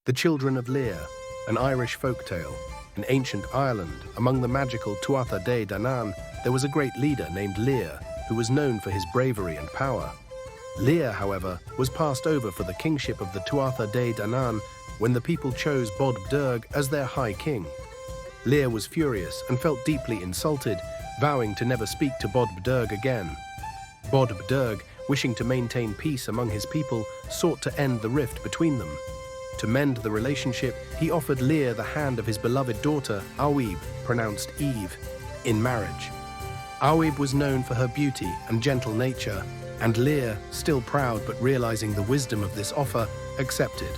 The Children of Lir, an Irish folktale. In ancient Ireland, among the magical Tuatha De Danann, there was a great leader named Lir, who was known for his bravery and power. Lir, however, was passed over for the kingship of the Tuatha De Danann when the people chose Bod Bderg as their high king. Lir was furious and felt deeply insulted, vowing to never speak to Bod Bderg again. Bod Bderg, wishing to maintain peace among his people, sought to end the rift between them. To mend the relationship, he offered Lir the hand of his beloved daughter, Aoife, pronounced Eve, in marriage. Aoife was known for her beauty and gentle nature, and Lir, still proud but realizing the wisdom of this offer, accepted.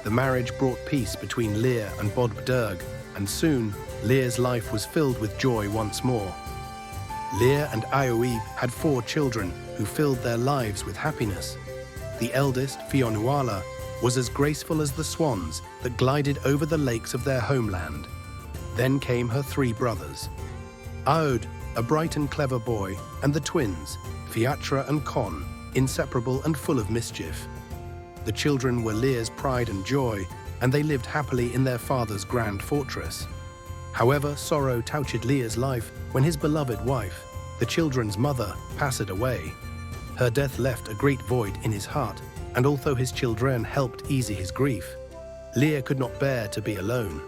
The marriage brought peace between Lir and Bod Bderg, and soon Lir's life was filled with joy once more. Lir and Aoife had 4 children who filled their lives with happiness. The eldest, Fionnuala, was as graceful as the swans that glided over the lakes of their homeland. Then came her 3 brothers. Aodh, a bright and clever boy, and the twins, Fiachra and Conn, inseparable and full of mischief. The children were Lir's pride and joy, and they lived happily in their father's grand fortress. However, sorrow touched Lir's life when his beloved wife, the children's mother, passed away. Her death left a great void in his heart, and although his children helped ease his grief, Lir could not bear to be alone.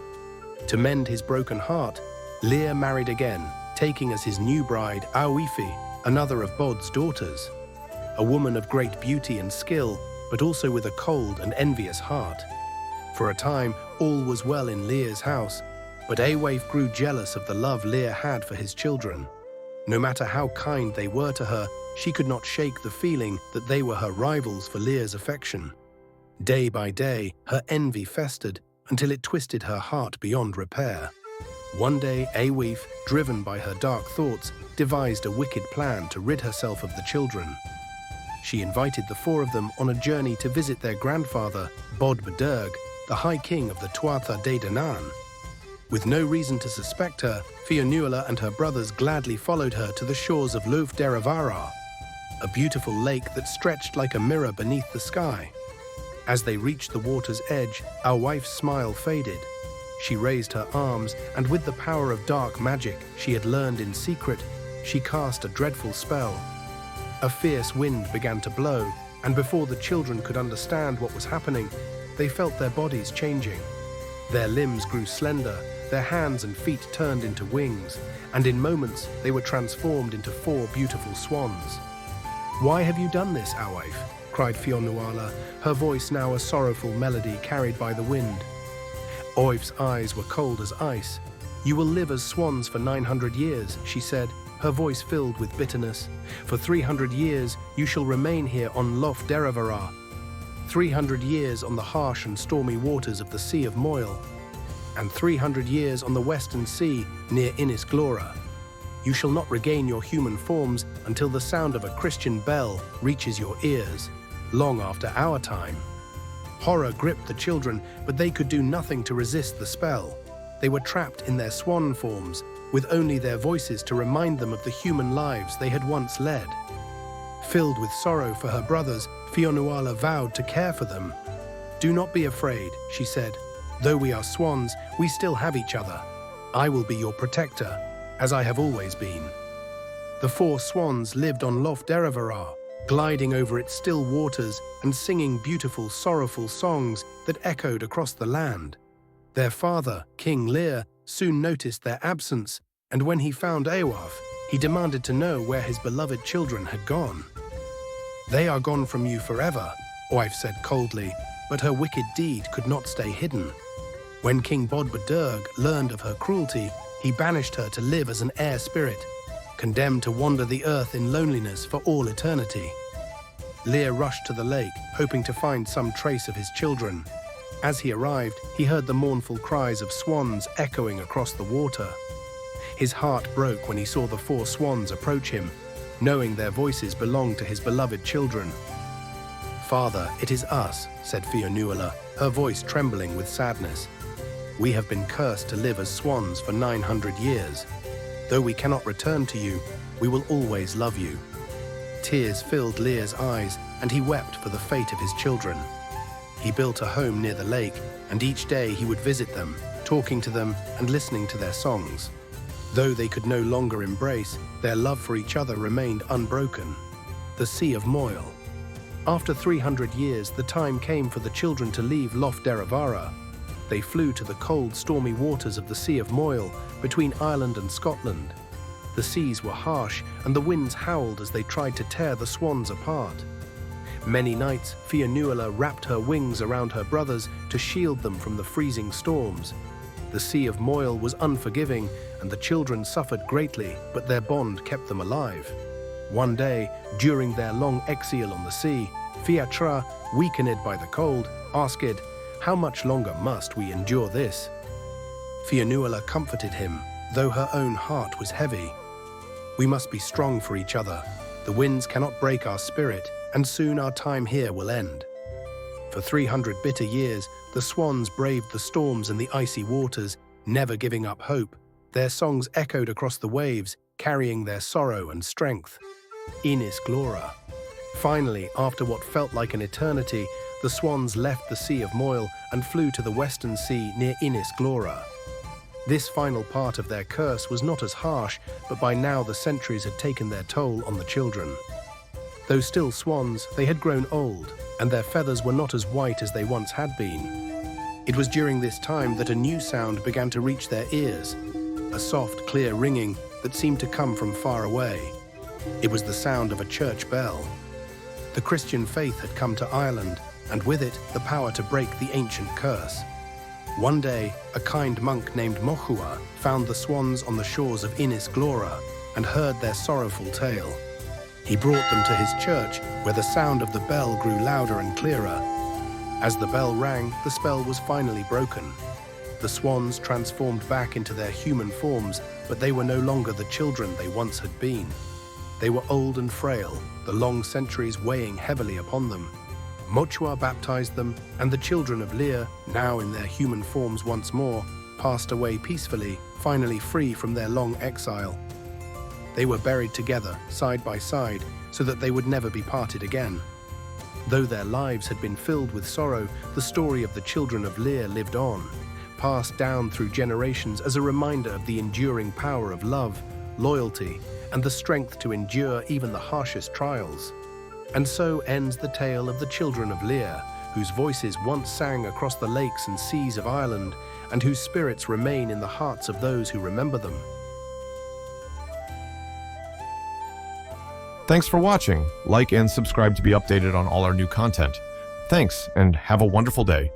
To mend his broken heart, Lir married again, taking as his new bride Aoife, another of Bod's daughters. A woman of great beauty and skill, but also with a cold and envious heart. For a time, all was well in Lir's house, but Aoife grew jealous of the love Lir had for his children. No matter how kind they were to her, she could not shake the feeling that they were her rivals for Lir's affection. Day by day, her envy festered until it twisted her heart beyond repair. One day, Aoife, driven by her dark thoughts, devised a wicked plan to rid herself of the children. She invited the 4 of them on a journey to visit their grandfather, Bod Bderg, the High King of the Tuatha De Danann. With no reason to suspect her, Fionnuala and her brothers gladly followed her to the shores of Lough Derravaragh, a beautiful lake that stretched like a mirror beneath the sky. As they reached the water's edge, Aoife's smile faded. She raised her arms, and with the power of dark magic she had learned in secret, she cast a dreadful spell. A fierce wind began to blow, and before the children could understand what was happening, they felt their bodies changing. Their limbs grew slender, their hands and feet turned into wings, and in moments they were transformed into 4 beautiful swans. "Why have you done this, Aoife?" cried Fionnuala, her voice now a sorrowful melody carried by the wind. Aoife's eyes were cold as ice. "You will live as swans for 900 years, she said, her voice filled with bitterness. "For 300 years you shall remain here on Lough Derravaragh. 300 years on the harsh and stormy waters of the Sea of Moyle, and 300 years on the western sea near Inis Glora. You shall not regain your human forms until the sound of a Christian bell reaches your ears, long after our time." Horror gripped the children, but they could do nothing to resist the spell. They were trapped in their swan forms, with only their voices to remind them of the human lives they had once led. Filled with sorrow for her brothers, Fionnuala vowed to care for them. "Do not be afraid," she said. "Though we are swans, we still have each other. I will be your protector, as I have always been." The 4 swans lived on Lough Derravaragh, gliding over its still waters and singing beautiful, sorrowful songs that echoed across the land. Their father, King Lir, soon noticed their absence, and when he found Aoife, he demanded to know where his beloved children had gone. "They are gone from you forever," Aoife said coldly, but her wicked deed could not stay hidden. When King Bod Bderg learned of her cruelty, he banished her to live as an air spirit, condemned to wander the earth in loneliness for all eternity. Lir rushed to the lake, hoping to find some trace of his children. As he arrived, he heard the mournful cries of swans echoing across the water. His heart broke when he saw the 4 swans approach him, knowing their voices belonged to his beloved children. "Father, it is us," said Fionnuala, her voice trembling with sadness. "We have been cursed to live as swans for 900 years. Though we cannot return to you, we will always love you." Tears filled Lir's eyes, and he wept for the fate of his children. He built a home near the lake, and each day he would visit them, talking to them and listening to their songs. Though they could no longer embrace, their love for each other remained unbroken. The Sea of Moyle. After 300 years, the time came for the children to leave Lough Derravaragh. They flew to the cold, stormy waters of the Sea of Moyle, between Ireland and Scotland. The seas were harsh, and the winds howled as they tried to tear the swans apart. Many nights, Fionnuala wrapped her wings around her brothers to shield them from the freezing storms. The Sea of Moyle was unforgiving, and the children suffered greatly, but their bond kept them alive. One day, during their long exile on the sea, Fiachra, weakened by the cold, asked, "How much longer must we endure this?" Fionnuala comforted him, though her own heart was heavy. "We must be strong for each other. The winds cannot break our spirit, and soon our time here will end." For 300 bitter years, the swans braved the storms and the icy waters, never giving up hope. Their songs echoed across the waves, carrying their sorrow and strength. Inis Glora. Finally, after what felt like an eternity, the swans left the Sea of Moyle and flew to the western sea near Inis Glora. This final part of their curse was not as harsh, but by now the centuries had taken their toll on the children. Though still swans, they had grown old, and their feathers were not as white as they once had been. It was during this time that a new sound began to reach their ears, a soft, clear ringing that seemed to come from far away. It was the sound of a church bell. The Christian faith had come to Ireland, and with it the power to break the ancient curse. One day, a kind monk named Mochua found the swans on the shores of Inis Glora and heard their sorrowful tale. He brought them to his church, where the sound of the bell grew louder and clearer. As the bell rang, the spell was finally broken. The swans transformed back into their human forms, but they were no longer the children they once had been. They were old and frail, the long centuries weighing heavily upon them. Mochua baptized them, and the Children of Lir, now in their human forms once more, passed away peacefully, finally free from their long exile. They were buried together, side by side, so that they would never be parted again. Though their lives had been filled with sorrow, the story of the Children of Lir lived on, passed down through generations as a reminder of the enduring power of love, loyalty, and the strength to endure even the harshest trials. And so ends the tale of the Children of Lir, whose voices once sang across the lakes and seas of Ireland, and whose spirits remain in the hearts of those who remember them. Thanks for watching. Like and subscribe to be updated on all our new content. Thanks, and have a wonderful day.